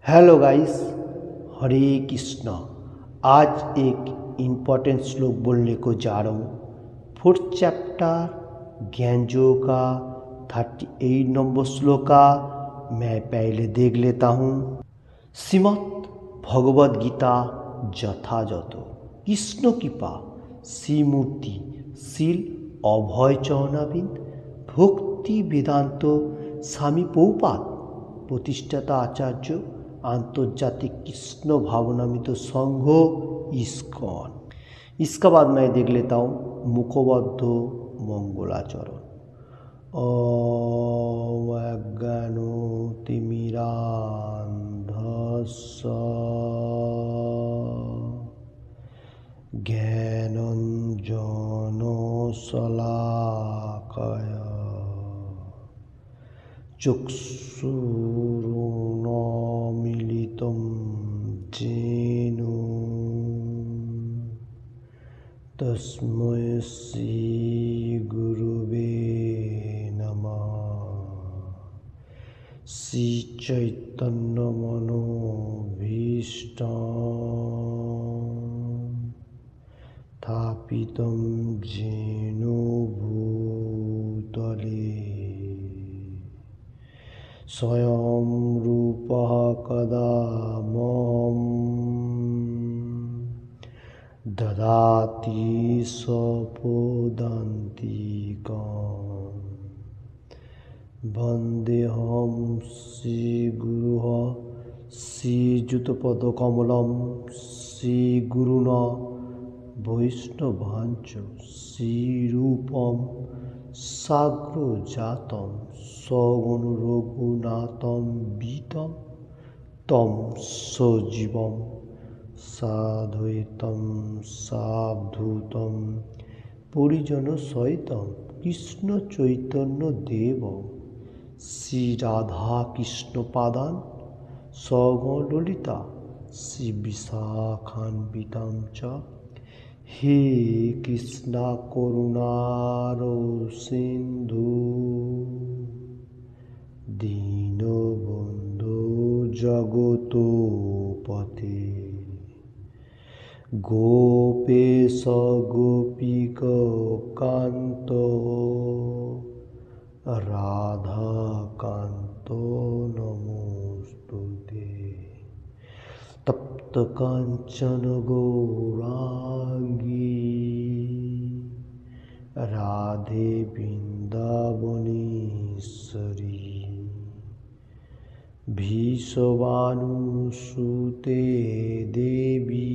Hello guys. हरे कृष्णा। आज एक important श्लोक बोलने को जा रहा हूँ। फोर्थ चैप्टर ज्ञान योग का 38 नंबर श्लोक का मैं पहले देख लेता हूँ। श्रीमद् भगवद गीता যথাযথ কৃষ্ণ কৃপা শ্রীমূর্তি শিল অভয় চরণাবিন্দ ভক্তি বেদান্ত স্বামী পৌপাত प्रतिष्ठाता आचार्य आंतर्जातिक कृष्ण भावनामित संघ इस्कॉन। इसका बाद मैं देख लेता हूँ मुखबद्ध मंगलाचरण। ओम अज्ञानतिमिरान्धस्य ज्ञानाञ्जनशलाकया चक्षुरुन्मीलितं येन तस्मै श्रीगुरुवे नमः। श्रीचैतन्यमनोभीष्टं स्थापितं येन भूतले स्वयं रूपः कदा मम ददाति स्वपदान्तिकम्। वन्देऽहं श्रीगुरुः श्रीयुतपदकमलं श्रीगुरुन् वैष्णवांश्च श्रीरूपं साग्रजातं सगुणरघुनाथं वितं तं सजीवं साद्वैतं सावधूतं परिजनसहितं कृष्णचैतन्यदेवं श्रीराधाकृष्णपादान् सगणललिता श्रीविशाखान्वितां च। हे कृष्णा करुणारो सिन्धु दीनबन्धो जगतोपते गोपेश गोपिकान्त राधाकान्त नमोस्तुते। तप्त कांचन गौरांगी राधे वृंदावनेश्वरी भीषवानुसुते देवी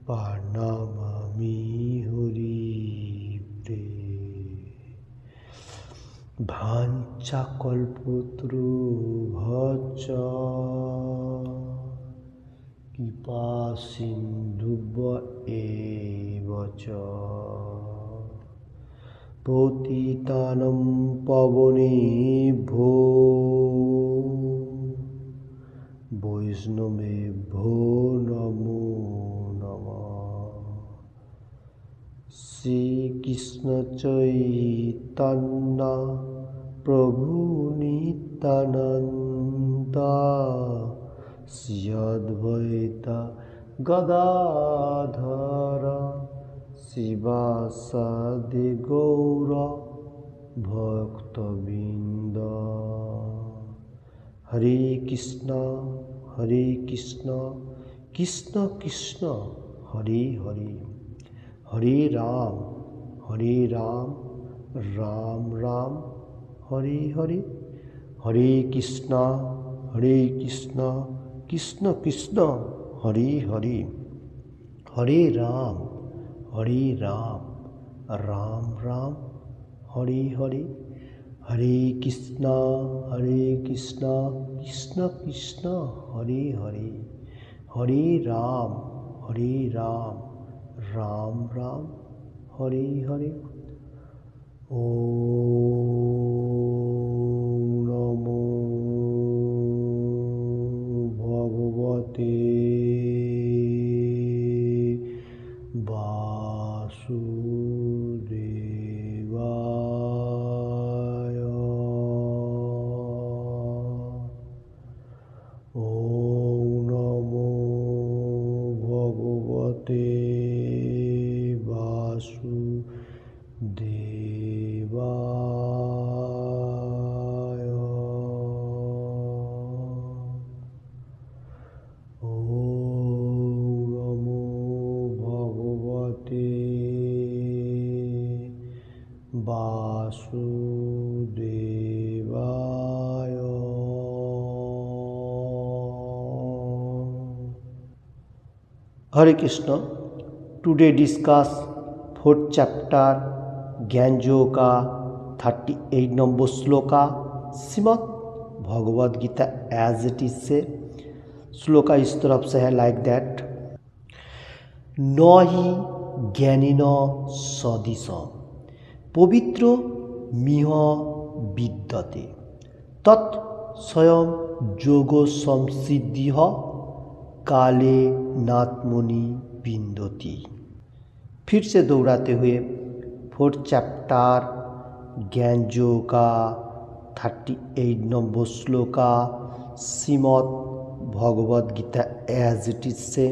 प्रणमामि हरिप्रिये। भाञ्छाकल्पतरुभ्यश्च कृपासिन्धुभ्य एव च पतितानं पावनेभ्यो वैष्णवेभ्यो नमो नमः। श्रीकृष्ण चैतन्य प्रभु नित्यानन्द श्री अद्वैत गदाधर शिवासादि गौर भक्तवृंद। हरे कृष्ण कृष्ण कृष्ण हरे हरे हरे राम राम राम हरे हरे। हरे कृष्ण कृष्ण कृष्ण हरे हरे हरे राम राम राम हरे हरे। हरे कृष्ण कृष्ण कृष्ण हरे हरे हरे राम राम राम हरे हरे। ओम नमो भगवते वासुदेवाय। हरे Krishna. Today discuss fourth chapter ज्ञानयोग का 38 number shloka Shrimad Bhagavad Gita as it is से। श्लोका इस तरफ से है लाइक दैट, न हि ज्ञानिन सदृशं पवित्रो मिह विद्यते तत् स्वयं योगो संसिद्धिः काले नात्मनि विन्दति। फिर से दोहराते हुए फोर्थ चैप्टर ज्ञानयोग का 38 number shloka Shrimad Bhagavad Gita as it is से।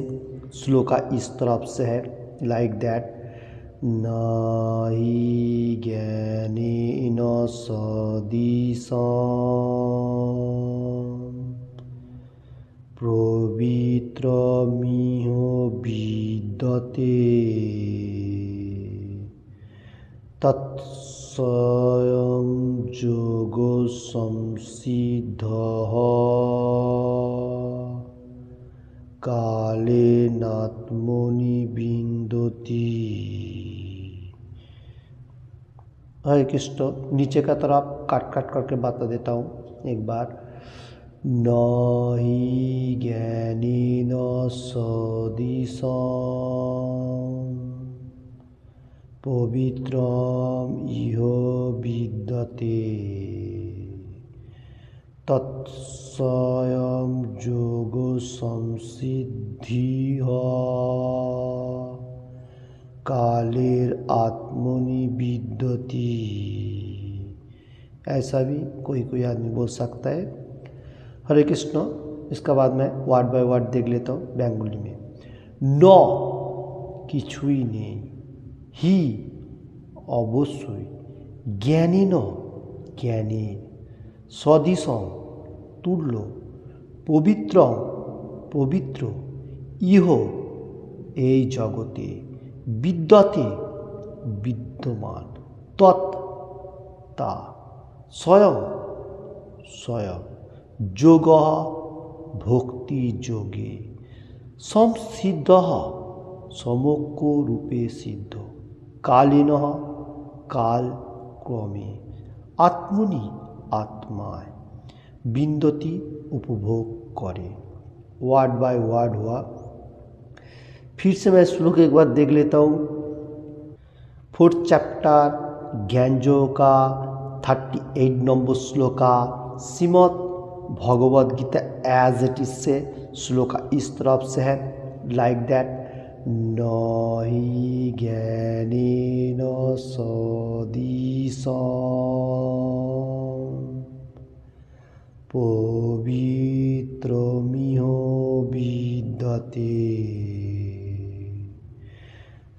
श्लोका इस तरफ से है लाइक दैट, नहि ज्ञानेन सदृशं पवित्रमिह विद्यते तत्स्वयं योगो संसिद्धः कालेनात्मनि विन्दति। हरे कृष्ण। नीचे का तरफ काट काट करके बता देता हूँ एक बार। न हि ज्ञानेन सदृशं पवित्रम् इह विद्यते तत्स्वयं योगो संसिद्धिः कालेर आत्मनि विद्यति। ऐसा भी कोई कोई आदमी बोल सकता है। हरे कृष्ण। इसका बाद मैं वार्ड बाय वार्ड देख लेता हूँ बेंगोली में। न किछुई नेই, हि অবশ্যই, জ্ঞানেন জ্ঞানের, সদৃশং তুল্য, পবিত্রং পবিত্র, ইহ এই জগতে, বিদ্যতে বিদ্যমান, তৎ তা, স্বয়ং স্বয়ং, যোগ ভক্তি যোগে, संसिद्ध समोक्को रूपे सिद्ध, कालीन काल क्रमे, आत्मनि आत्माय विन्दति उपभोग करे। वर्ड बाय वर्ड हुआ। फिर से मैं श्लोक एक बार देख लेता हूँ। फोर्थ चैप्टर ज्ञानयोग का 38 number shloka Shrimad Bhagavad Gita as it is से। श्लोका इस तरफ से है लाइक दैट, न हि ज्ञानेन सदृशं पवित्रमिह विद्यते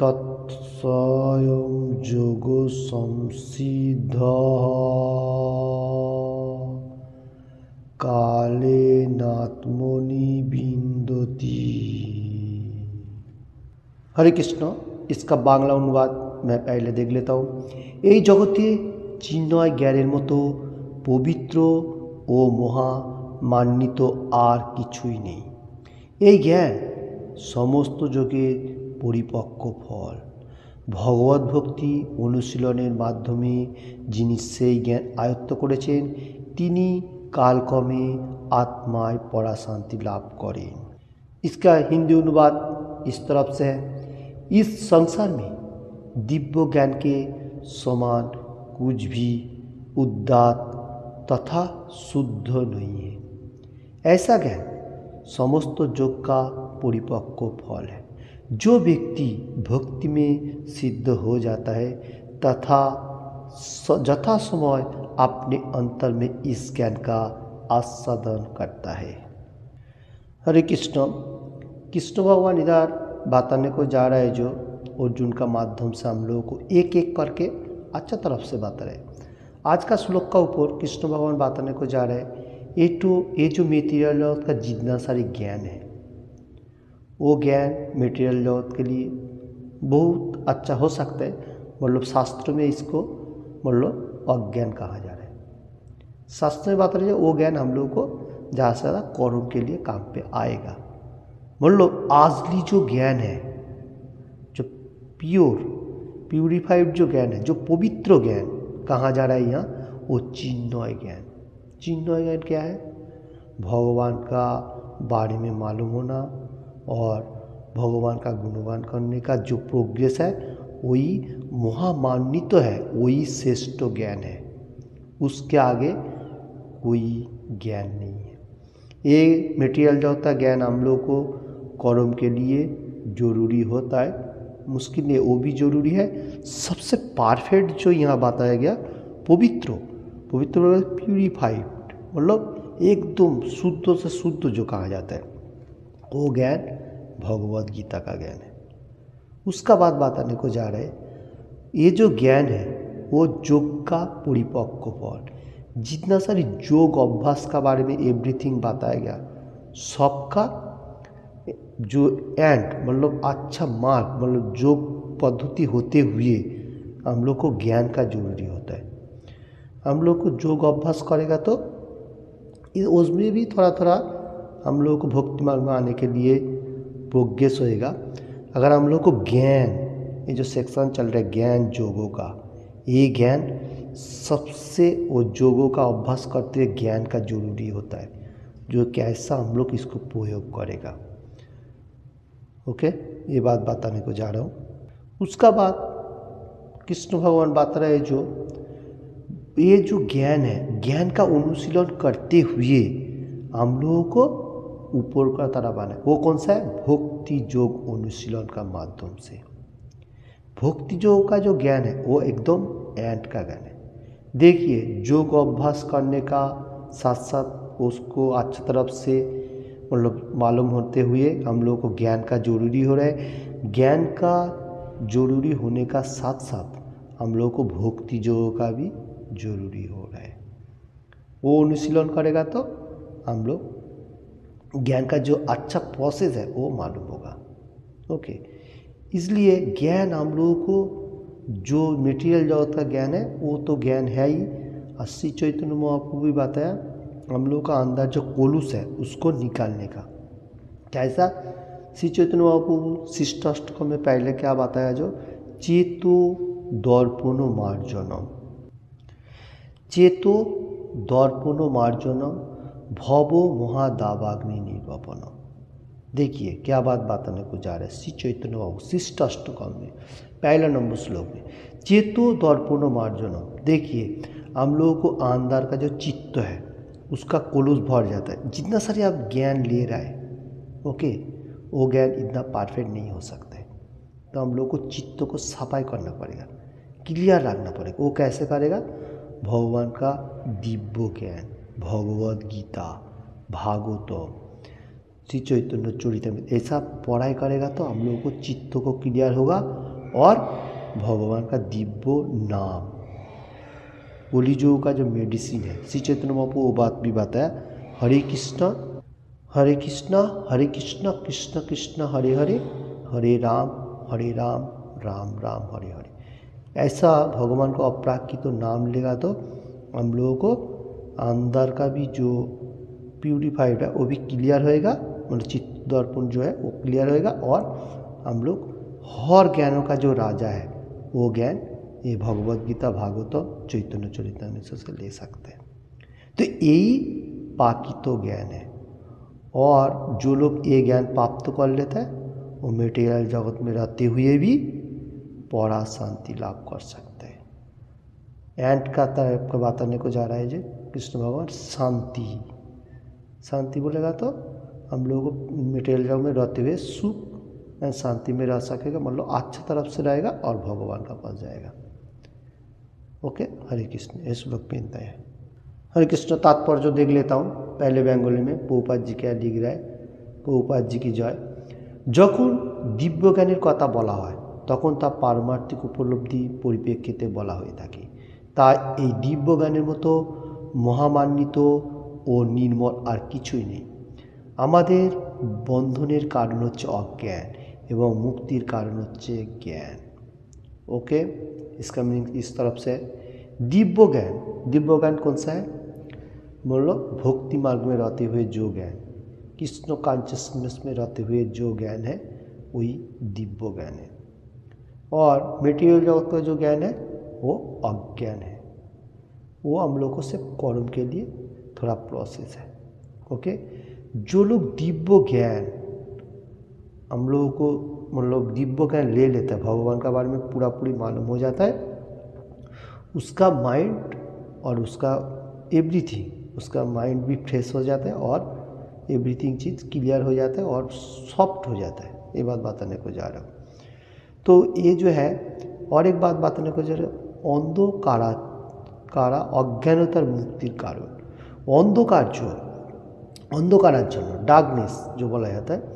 तत्स्वयं योगो संसिद्धः कालेनात्मनि विन्दति। हरे कृष्ण। इसका बांग्ला अनुवाद मैं पहले देख लेता हूँ। এই জগতে চিন্ময় জ্ঞানের মতো পবিত্র ও মহামান্বিত আর কিছুই নেই। এই জ্ঞান সমস্ত যোগের পরিপক্ক ফল। ভগবত ভক্তি অনুশীলনের মাধ্যমে যিনি সেই জ্ঞান আয়ত্ত করেছেন তিনি कालक्रमे आत्माय परा शांति लाभ करें। इसका हिंदी अनुवाद इस तरफ से है, इस संसार में दिव्य ज्ञान के समान कुछ भी उदात्त तथा शुद्ध नहीं है। ऐसा ज्ञान समस्त योग का परिपक्व फल है। जो व्यक्ति भक्ति में सिद्ध हो जाता है तथा यथा समय अपने अंतर में इस ज्ञान का आस्वादन करता है। हरे कृष्ण। कृष्ण भगवान इधर बताने को जा रहे हैं जो अर्जुन का माध्यम से हम लोगों को एक एक करके अच्छा तरफ से बता रहे। आज का श्लोक का ऊपर कृष्ण भगवान बताने को जा रहे हैं ये जो मेटीरियल जगत का जितना सारी ज्ञान है वो ज्ञान मेटीरियल जगत के लिए बहुत अच्छा हो सकता है। मतलब शास्त्र में इसको मतलब अज्ञान कहा जा रहा है। शास्त्र में बात रही है वो ज्ञान हम लोगों को ज़्यादा से ज़्यादा कर्म के लिए काम पे आएगा। मतलब असली जो ज्ञान है, जो प्यूरिफाइड जो ज्ञान है, जो पवित्र ज्ञान कहाँ जा रहा है यहाँ, वो चिन्मय ज्ञान। चिन्मय ज्ञान क्या है? भगवान का बारे में मालूम होना और भगवान का गुणगान करने का जो प्रोग्रेस है, वही महामान्वित है, वही श्रेष्ठ ज्ञान है। उसके आगे कोई ज्ञान नहीं है। ये मटेरियल जगत का ज्ञान हम लोग को कर्म के लिए जरूरी होता है, मुश्किल नहीं, वो भी जरूरी है। सबसे परफेक्ट जो यहाँ बताया गया, पवित्र प्यूरिफाइड, मतलब एकदम शुद्ध से शुद्ध जो कहा जाता है, वो ज्ञान भगवद गीता का ज्ञान है। उसका बाद बताने को जा रहे, ये जो ज्ञान है वो योग का परिपक्व फल। जितना सारी योग अभ्यास का बारे में एवरीथिंग बताया गया, सबका जो एंड मतलब अच्छा मार्ग, मतलब योग पद्धति होते हुए हम लोग को ज्ञान का जरूरी होता है। हम लोग को योग अभ्यास करेगा तो उसमें भी थोड़ा थोड़ा हम लोग को भक्ति मार्ग में आने के लिए प्रोग्रेस होएगा। अगर हम लोग को ज्ञान, ये जो सेक्शन चल रहा है ज्ञान योगों का, ये ज्ञान सबसे वो योगों का अभ्यास करते हुए ज्ञान का जरूरी होता है, जो कैसा हम लोग इसको प्रयोग करेगा। ओके, ये बात बताने को जा रहा हूँ। उसका बाद कृष्ण भगवान बता रहे, जो ये जो ज्ञान है, ज्ञान का अनुशीलन करते हुए हम लोगों को ऊपर का तरफ आना है। वो कौन सा है? भक्ति योग अनुशीलन का माध्यम से। भक्ति योग का जो ज्ञान है वो एकदम एंड का ज्ञान है। देखिए, योग अभ्यास करने का साथ साथ उसको अच्छी तरफ से मतलब मालूम होते हुए हम लोग को ज्ञान का जरूरी हो रहा है। ज्ञान का जरूरी होने का साथ साथ हम लोग को भक्ति योग का भी जरूरी हो रहा है। वो अनुशीलन करेगा तो हम लोग ज्ञान का जो अच्छा प्रोसेस है वो मालूम होगा। ओके, इसलिए ज्ञान हम लोगों को जो मटेरियल जगत का ज्ञान है वो तो ज्ञान है ही, और श्री चैतन्य महाप्रभु भी बताया हम लोग का अंदर जो कोलुस है उसको निकालने का। कैसा? श्री चैतन्य महाप्रभु शिष्टाष्टकम में पहले क्या बताया, जो चेतो दर्पणो मार्जनम, चेतो दर्पणो मार्जनम भवो महादावाग्नि निर्वापनम। देखिए क्या बात बताने को जा रहा है श्री चैतन्य महाप्रभु शिष्टाष्टकम में पहला नंबर श्लोक में, चेतो दर्पणो मार्जनम। देखिए, हम लोगों को अंदर का जो चित्त है उसका कोलुस भर जाता है। जितना सारे आप ज्ञान ले रहा है, ओके, वो ज्ञान इतना परफेक्ट नहीं हो सकता है। तो हम लोग को चित्त को सफाई करना पड़ेगा, क्लियर रखना पड़ेगा। वो कैसे करेगा? भगवान का दिव्य ज्ञान, भगवद गीता, भागवतम, श्री चैतन्य चरितामृत, ऐसा पढ़ाई करेगा तो हम लोगों को चित्त को क्लियर होगा और भगवान का दिव्य नाम, ओलिजो का जो मेडिसिन है। श्री चैतन्य महाप्रभु वो बात भी बताया, हरे कृष्ण हरे कृष्ण कृष्ण कृष्ण हरे हरे, हरे राम राम राम हरे हरे। ऐसा भगवान को अपराकृत तो नाम लेगा तो हम लोगों को अंदर का भी जो प्यूरिफाइड है वो भी क्लियर होएगा, मतलब चित्त दर्पण जो है वो क्लियर होएगा, और हम लोग हर ज्ञानों का जो राजा है वो ज्ञान ये भगवद गीता, भागवत, चैतन्य चरितामृत से ले सकते हैं। तो यही पाकित ज्ञान है। और जो लोग ये ज्ञान प्राप्त कर लेता है वो मटेरियल जगत में रहते हुए भी परा शांति लाभ कर सकते हैं। एंड का तरफ का बताने को जा रहा है जी कृष्ण भगवान, शांति बोलेगा तो हम लोगों को मटेरियल जगत में रहते हुए सुख एंड शांति में रह सकेगा, मतलब अच्छा तरफ से रहेगा और भगवान का पास जाएगा। ओके, हरे कृष्ण। इस वक्त में इतना है। हरे कृष्ण। तात्पर्य जो देख लेता हूँ पहले बेंगली में, प्रभुपाद जी क्या लिख रहा है। प्रभुपाद जी की जय। যখন দিব্যজ্ঞানের কথা বলা হয় তখন তা পারমার্থিক উপলব্ধি পরিপ্রেক্ষিতে বলা হয়ে থাকে। তাই এই দিব্যজ্ঞানের মতো মহামান্বিত ও নির্মল আর কিছুই নেই। আমাদের বন্ধনের কারণ হচ্ছে অজ্ঞান এবং মুক্তির কারণ হচ্ছে জ্ঞান। ओके, इसका मीनिंग इस तरफ से दिव्य ज्ञान कौन सा है? बोलो भक्ति मार्ग में रहते हुए जो ज्ञान, कृष्ण कॉन्शियसनेस में रहते हुए जो ज्ञान है वही दिव्य ज्ञान है। और मेटीरियल जगत का जो ज्ञान है वो अज्ञान है, वो हम लोग को सिर्फ कर्म के लिए थोड़ा प्रोसेस है। ओके, जो लोग दिव्य ज्ञान हम लोगों को मतलब दिव्य ज्ञान ले लेता है, भगवान का बारे में पूरा पूरी मालूम हो जाता है, उसका माइंड और उसका एवरीथिंग, उसका माइंड भी फ्रेश हो जाता है और एवरीथिंग चीज़ क्लियर हो जाता है और सॉफ्ट हो जाता है। ये बात बताने को जा रहा हूँ। तो ये जो है, और एक बात बताने को जा रहा है, अंधकारा कारा अज्ञानतार मुक्तिर कारण। अंधकार जो अंधकाराच्छन्न डार्कनेस जो बोला जाता है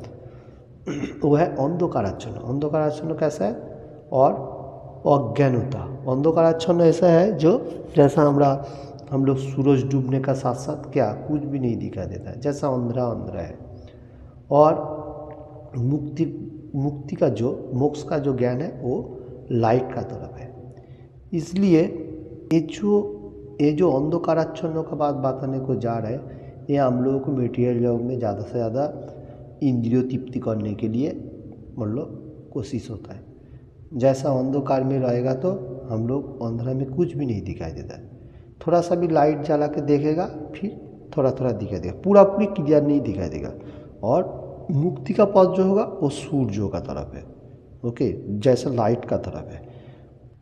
वो है अंधकाराच्छन्न। अंधकाराच्छन्न कैसा है? और अज्ञानता। अंधकाराच्छन्न ऐसा है जो जैसा हम लोग सूरज डूबने का साथ साथ क्या कुछ भी नहीं दिखाई देता है, जैसा अंधेरा अंधेरा है। और मुक्ति का जो मोक्ष का जो ज्ञान है वो लाइट का तरफ है। इसलिए ये जो अंधकाराच्छन्न का बात बताने को जा रहा है, ये हम लोगों को मेटीरियल जगत में ज़्यादा से ज़्यादा इंद्रियों तृप्ति करने के लिए मतलब कोशिश होता है। जैसा अंधकार में रहेगा तो हम लोग अंधेरा में कुछ भी नहीं दिखाई देता है, थोड़ा सा भी लाइट जला के देखेगा फिर थोड़ा थोड़ा दिखाई देगा, पूरा पूरी क्लियर नहीं दिखाई देगा। और मुक्ति का पथ जो होगा वो सूर्यों का तरफ है। ओके, जैसा लाइट का तरफ है।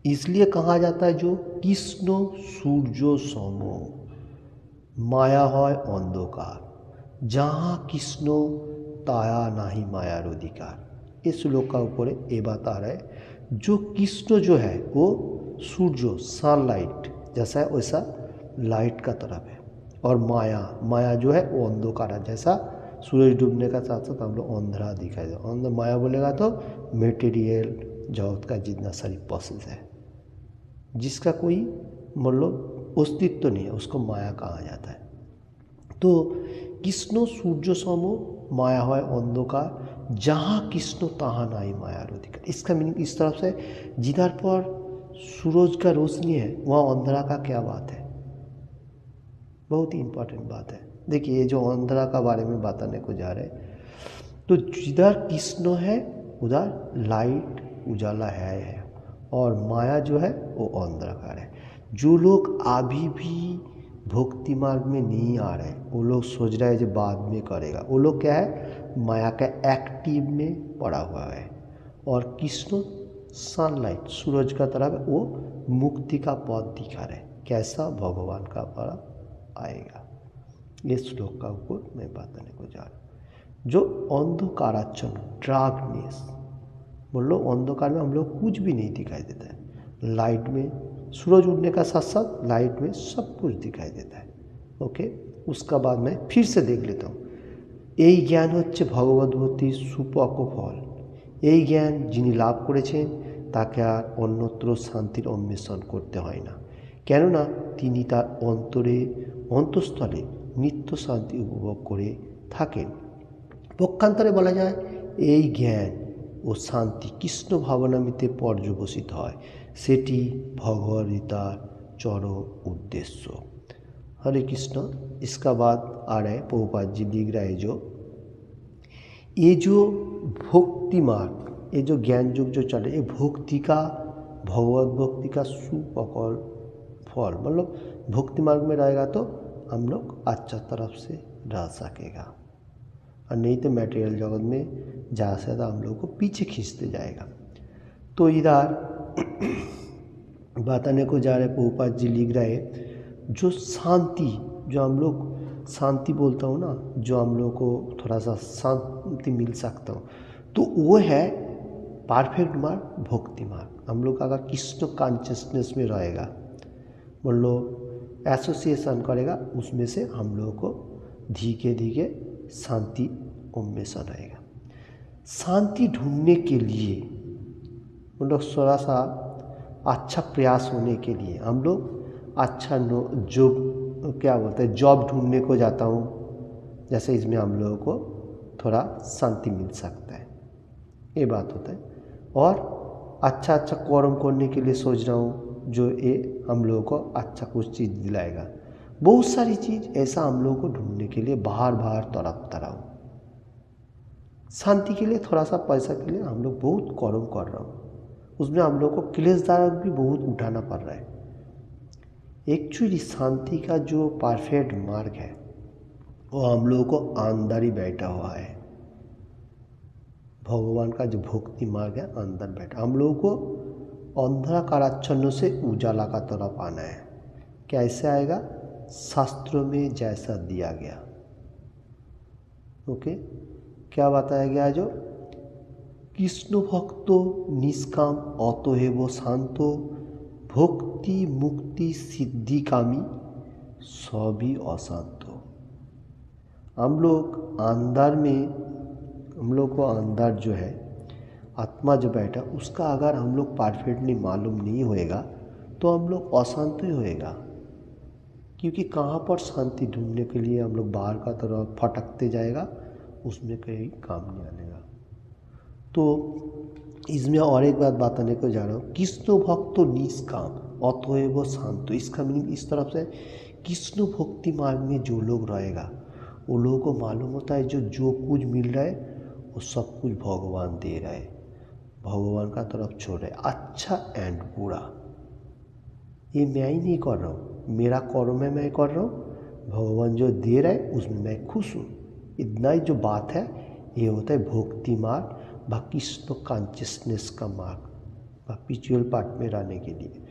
इसलिए कहा जाता है जो कृष्ण सूर्य समो माया है अंधकार, जहाँ कृष्ण ताया नाही मायार अधिकार। इस श्लोक का ऊपर ये बात आ रहा है, जो कृष्ण जो है वो सूर्य सनलाइट जैसा है वैसा लाइट का तरफ है, और माया जो है वो अंधकार है। जैसा सूरज डूबने का साथ साथ हम लोग अंधेरा दिखाई दे। माया बोलेगा तो मेटेरियल जगत का जितना सारी प्रोसेस है जिसका कोई मतलब अस्तित्व नहीं है, उसको माया कहा जाता है। तो कृष्ण सूर्य समो माया है अंधकार, जहाँ कृष्ण तहाँ नाही मायार अधिकार। इसका मीनिंग इस तरफ से, जिधर पर सूरज का रोशनी है वहाँ अंधेरा का क्या बात है? बहुत ही इम्पोर्टेंट बात है। देखिए, ये जो अंधेरा का बारे में बताने को जा रहे हैं, तो जिधर कृष्ण है उधर लाइट उजाला है, और माया जो है वो अंधकार है। जो लोग अभी भी भक्ति मार्ग में नहीं आ रहे, वो लोग सोच रहे हैं जो बाद में करेगा, वो लोग क्या है माया का एक्टिव में पड़ा हुआ है। और कृष्ण सनलाइट सूरज का तरफ है, वो मुक्ति का पथ दिखा रहे, कैसा भगवान का पथ आएगा। ये श्लोक का ऊपर मैं बताने को जा रहा हूँ। जो अंधकाराच्छन्न डार्कनेस, बोलो अंधकार में हम लोग कुछ भी नहीं दिखाई देता है, लाइट में सूरज उठने का साथ साथ लाइट में सब कुछ दिखाई देता है। ओके, उसका बाद मैं फिर से देख लेता हूँ। এই জ্ঞান হচ্ছে ভগবদ্ভক্তির সুপক ফল। এই জ্ঞান যিনি লাভ করেছেন তাকে আর অন্যত্র শান্তির অন্বেষণ করতে হয় না, কেননা তিনি তার অন্তঃস্থলে নিত্য শান্তি উপভোগ করে থাকেন। পক্ষান্তরে বলা যায় এই জ্ঞান ও শান্তি কৃষ্ণ ভাবনামিতে পর্যবসিত হয়, সেটি ভগবদ্গীতার চরম उद्देश्य। हरे कृष्ण। इसका बाद आ रहा है प्रभुपाद जी लिख रहा है ये जो भक्ति मार्ग, ये जो ज्ञान युग जो चल रहा है, ये भक्ति का भगवत भक्ति का सुपकल फल, मतलब भक्ति मार्ग में रहेगा तो हम लोग अच्छा तरफ से रह सकेगा, और नहीं तो मटेरियल जगत में ज़्यादा से ज़्यादा हम लोग को पीछे खींचते जाएगा। तो इधर बताने को जा रहे प्रभुपाद जी लिख रहे जो शांति, जो हम लोग शांति बोलता हूँ ना, जो हम लोग को थोड़ा सा शांति मिल सकता हूँ, तो वो है परफेक्ट मार्ग, भक्ति मार्ग। हम लोग अगर कृष्ण कॉन्शियसनेस में रहेगा, मतलब एसोसिएशन करेगा, उसमें से हम लोगों को धीरे धीरे शांति उन्मेषण आएगा। शांति ढूंढने के लिए मतलब थोड़ा सा अच्छा प्रयास होने के लिए हम लोग अच्छा जो क्या बोलते हैं जॉब ढूंढने को जाता हूँ, जैसे इसमें हम लोगों को थोड़ा शांति मिल सकता है, ये बात होता है। और अच्छा कर्म करने के लिए सोच रहा हूँ, जो ये हम लोगों को अच्छा कुछ चीज़ दिलाएगा। बहुत सारी चीज़ ऐसा हम लोगों को ढूंढने के लिए बाहर तड़पता रहा हूँ, शांति के लिए थोड़ा सा पैसा के लिए हम लोग बहुत कर्म कर रहा हूँ, उसमें हम लोग को क्लेशदायक भी बहुत उठाना पड़ रहा है। एक्चुअली शांति का जो परफेक्ट मार्ग है वो हम लोगों को अंदर ही बैठा हुआ है। भगवान का जो भक्ति मार्ग है अंदर बैठा, हम लोगों को अंधकाराच्छन्न से उजाला का तरफ आना है। कैसे आएगा? शास्त्रों में जैसा दिया गया। ओके, क्या बताया गया? जो कृष्ण भक्तो निष्काम अतएव शांतो भक्ति मुक्ति सिद्धि कामी सभी अशांतो। हम लोग अंदर में, हम लोग को अंदर जो है आत्मा जो बैठा उसका अगर हम लोग परफेक्टली मालूम नहीं होएगा तो हम लोग अशांत ही होएगा। क्योंकि कहाँ पर शांति ढूंढने के लिए हम लोग बाहर का तरफ भटकते जाएगा, उसमें कहीं काम नहीं आनेगा। तो इसमें और एक बात बताने को जा रहा हूँ, कृष्ण भक्त निष्काम अतएव शांत। इसका मीनिंग इस तरफ से, कृष्ण भक्ति मार्ग में जो लोग रहेगा वो लोगों को मालूम होता है जो कुछ मिल रहा है वो सब कुछ भगवान दे रहा है, भगवान का तरफ छोड़ रहा है। अच्छा एंड बुरा ये मैं ही नहीं कर रहा हूँ, मेरा कर्म है, मैं कर रहा हूँ, भगवान जो दे रहा है उसमें मैं खुश हूँ। इतना ही जो बात है ये होता है भक्ति मार्ग व कृष्ण कॉन्शियसनेस का मार्ग, स्पिरिचुअल पार्ट में रहने के लिए।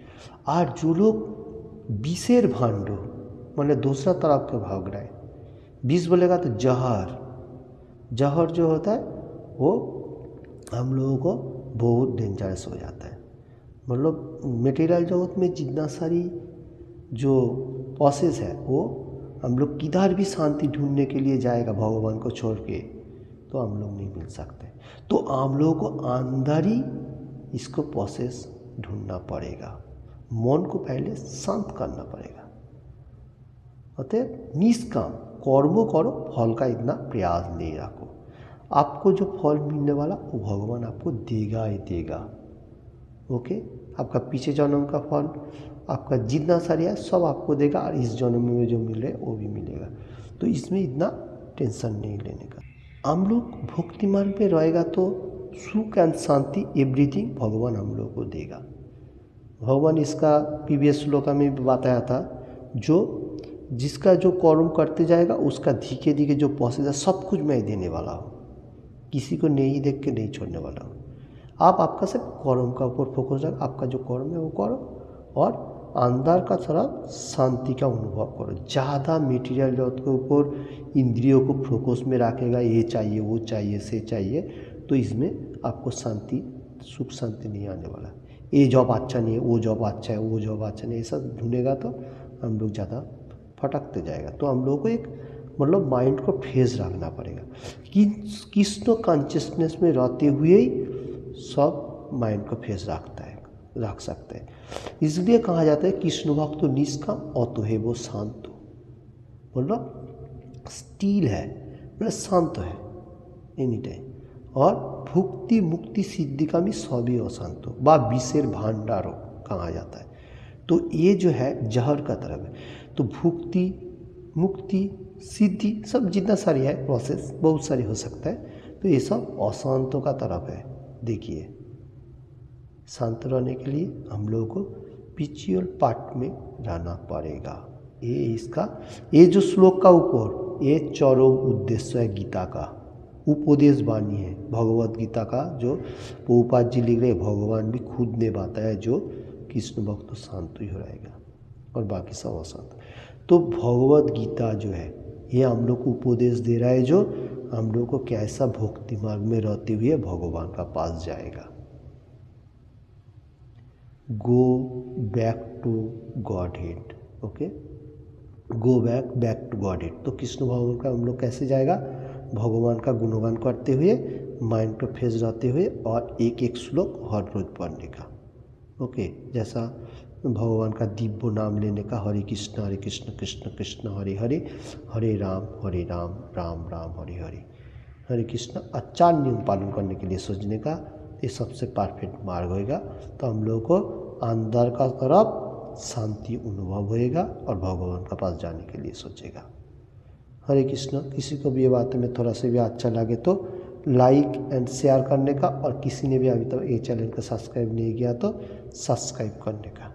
और जो लोग विषेर भांडो मतलब दूसरा तरफ के भाग रहा है, विष बोलेगा तो जहर, जहर जो होता है वो हम लोगों को बहुत डेंजरस हो जाता है। मतलब मटेरियल जगत में जितना सारी जो प्रोसेस है वो हम लोग किधर भी शांति ढूंढने के लिए जाएगा भगवान को छोड़ के तो हम लोग नहीं मिल सकते। तो हम लोगों को अंदर ही इसको प्रोसेस ढूंढना पड़ेगा, मन को पहले शांत करना पड़ेगा। अतः निष्काम कर्म करो, फल का इतना प्रयास नहीं रखो। आपको जो फल मिलने वाला वो भगवान आपको देगा ही देगा। ओके, आपका पीछे जन्म का फल आपका जितना सारी है सब आपको देगा और इस जन्म में जो मिल रहा है वो भी मिलेगा। तो इसमें इतना टेंशन नहीं लेने का। हम लोग भक्ति मार्ग पे रहेगा तो सुख एंड शांति एवरीथिंग भगवान हम लोग को देगा। भगवान इसका प्रीवियस श्लोक में भी बताया था, जो जिसका जो कर्म करते जाएगा उसका धीरे धीरे जो प्रोसेस है सब कुछ मैं देने वाला हूँ, किसी को नहीं देख के नहीं छोड़ने वाला हूँ। आप आपका सिर्फ कर्म का ऊपर फोकस रखो, आपका जो कर्म है वो करो और अंदर का तरफ शांति का अनुभव करो। ज़्यादा मटेरियल जगत के ऊपर इंद्रियों को फोकस में रखेगा, ये चाहिए वो चाहिए से चाहिए, तो इसमें आपको शांति सुख शांति नहीं आने वाला। ये जॉब अच्छा नहीं है, वो जॉब अच्छा है, वो जॉब अच्छा नहीं है, सब ढूंढेगा तो हम लोग ज़्यादा भटकते जाएगा। तो हम लोगों को एक मतलब माइंड को फ्रेश रखना पड़ेगा कि कृष्ण कॉन्शियसनेस में रहते हुए ही सब माइंड को फ्रेश रख सकते हैं। इसलिए कहा जाता है कृष्ण भक्त तो निष्काम अतएव शांत, मतलब स्टील है, मतलब शांत है एनी टाइम। और भुक्ति मुक्ति सिद्धि का भी सभी अशांत बा विषेर भांडारो कहा जाता है। तो ये जो है जहर का तरफ है। तो भुक्ति मुक्ति सिद्धि सब जितना सारी है प्रोसेस बहुत सारी हो सकता है, तो ये सब अशांतों का तरफ है। देखिए शांत रहने के लिए हम लोगों को स्पिरिचुअल पार्ट में रहना पड़ेगा। ये जो श्लोक का ऊपर ये चरम उद्देश्य है गीता का, उपदेश वाणी है भगवत गीता का, जो प्रभुपाद जी लिख रहे हैं। भगवान भी खुद ने बताया जो कृष्ण भक्त शांत ही हो रहेगा और बाकी सब अशांत। तो भगवत गीता जो है ये हम लोग को उपदेश दे रहा है, जो हम लोग को कैसा भक्ति मार्ग में रहते हुए भगवान का पास जाएगा। Go back to Godhead. Okay, go back to Godhead. तो कृष्ण भगवान का हम लोग कैसे जाएगा? भगवान का गुणगान करते हुए, माइंड को फ्रेश रहते हुए और एक एक श्लोक हर रोज पढ़ने का। ओके, जैसा भगवान का दिव्य नाम लेने का, हरे कृष्ण कृष्ण कृष्ण हरे हरे, हरे राम राम राम हरे हरे, हरे कृष्ण। अच्छा नियम पालन करने के लिए सोचने का, ये सबसे परफेक्ट मार्ग होएगा। तो हम लोगों को अंदर का तरफ शांति अनुभव होएगा और भगवान का पास जाने के लिए सोचेगा। हरे कृष्ण। किसी को भी ये बात में थोड़ा सा भी अच्छा लगे तो लाइक एंड शेयर करने का, और किसी ने भी अभी तक ये चैनल को सब्सक्राइब नहीं किया तो सब्सक्राइब करने का।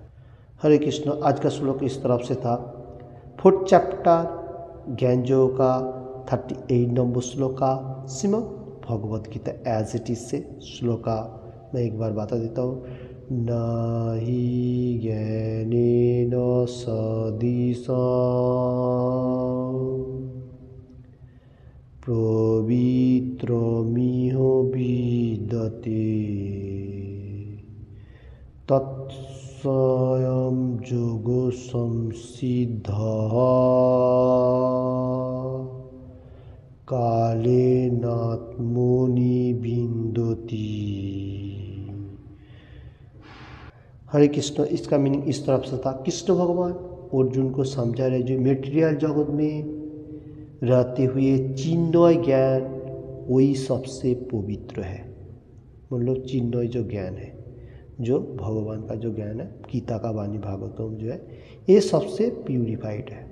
हरे कृष्ण। आज का श्लोक इस तरफ से था। 4th चैप्टर ज्ञान योग का 38 नंबर श्लोक का Shrimad Bhagavad Gita as it is से श्लोक का मैं एक बार बता देता हूँ। नहि ज्ञानेन सदृशं पवित्रमिह विद्यते तत्स्वयं योगो संसिद्धः कालेनात्मनि विन्दति। हरे कृष्ण। इसका मीनिंग इस तरफ से था। कृष्ण भगवान अर्जुन को समझा रहे जो मेटेरियल जगत में रहते हुए चिन्मय ज्ञान वही सबसे पवित्र है। मतलब चिन्मय जो ज्ञान है, जो भगवान का जो ज्ञान है, गीता का वाणी भागवतम जो है, ये सबसे प्यूरिफाइड है,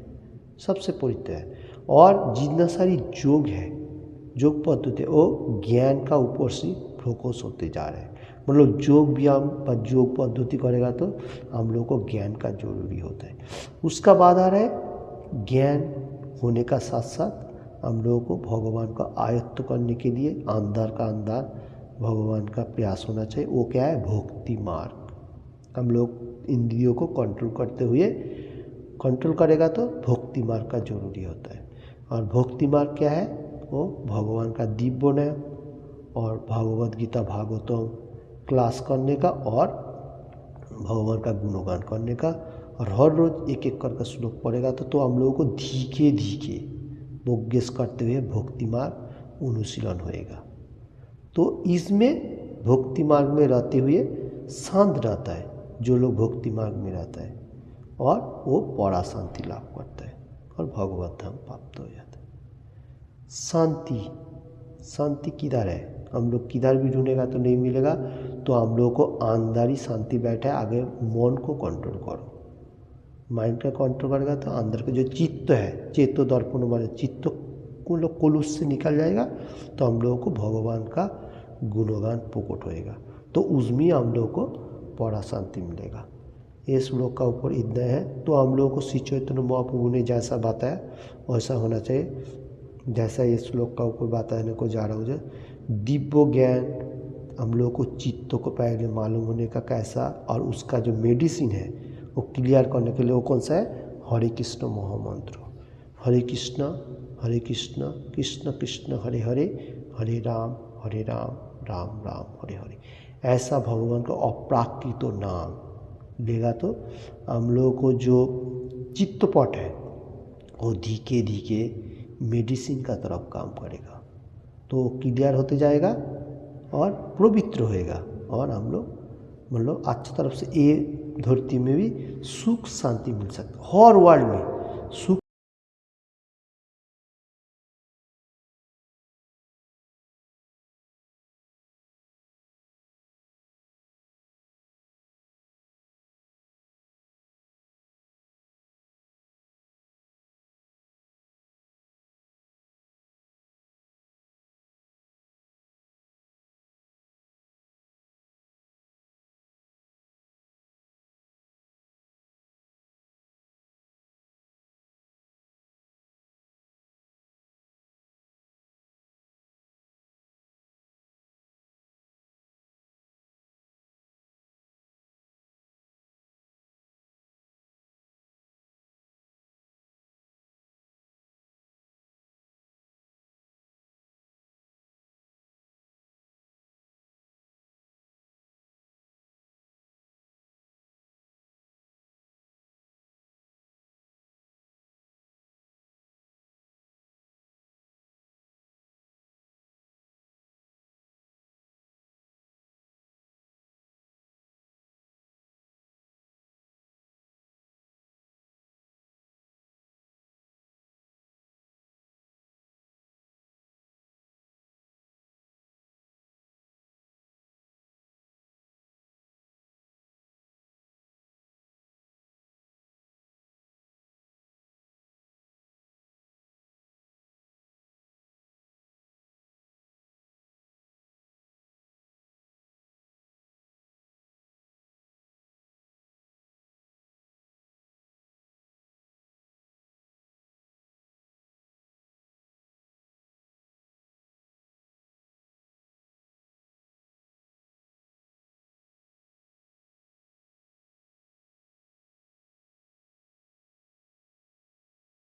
सबसे पवित्र है। और जितना सारी योग है, योग पद्धति, वो ज्ञान का ऊपर से फोकस होते जा रहे हैं। मतलब योग व्यायाम पर योग पद्धति करेगा तो हम लोग को ज्ञान का जरूरी होता है। उसका बाद आ रहा है ज्ञान होने का साथ साथ हम लोगों को भगवान का आयत्त करने के लिए अंदर का अंदर भगवान का प्रयास होना चाहिए। वो क्या है? भक्ति मार्ग। हम लोग इंद्रियों को कंट्रोल करते हुए, कंट्रोल करेगा तो भक्ति मार्ग का जरूरी होता है। और भक्ति मार्ग क्या है? वो भगवान का दिव्य नाम और भगवद गीता भागवतम क्लास करने का और भगवान का गुणगान करने का। और हर रोज एक एक करके श्लोक पढ़ेगा तो हम लोगों को धीरे धीरे बोग्यस करते हुए भक्ति मार्ग अनुशीलन होएगा। तो इसमें भक्ति मार्ग में रहते हुए शांत रहता है जो लोग भक्ति मार्ग में रहता है, और वो बड़ा शांति लाभ करता है और भगवत धाम प्राप्त हो जाता है। शांति, शांति किधर है? हम लोग किधर भी ढूंढेगा तो नहीं मिलेगा। तो हम लोग को अंदर ही शांति बैठा है। आगे मन को कंट्रोल करो, माइंड का कंट्रोल करेगा तो अंदर का जो चित्त है, चेतो दर्पण वाले चित्त को लोग कुलुस से निकल जाएगा। तो हम लोगों को भगवान का गुणगान प्रकट होएगा, तो उसमें हम लोग को बड़ा शांति मिलेगा। ये श्लोक का ऊपर इतना है। तो हम लोगों को श्री चैतन्य महाप्रभु ने जैसा बताया वैसा होना चाहिए। जैसा ये श्लोक का ऊपर बताने को जा रहा हूँ, दिव्य ज्ञान हम लोग को चित्त को पहले मालूम होने का कैसा, और उसका जो मेडिसिन है वो क्लियर करने के लिए वो कौन सा है? हरे कृष्ण महामंत्र। हरे कृष्ण कृष्ण कृष्ण हरे हरे, हरे राम राम राम हरे हरे। ऐसा भगवान का अप्राकृत नाम लेगा तो हम लोगों को जो चित्तपट है वो धीरे धीरे मेडिसिन का तरफ काम करेगा, तो क्लियर होते जाएगा और पवित्र होएगा। और हम लोग मतलब अच्छी तरफ से ये धरती में भी सुख शांति मिल सकता है। हर वर्ल्ड में सुख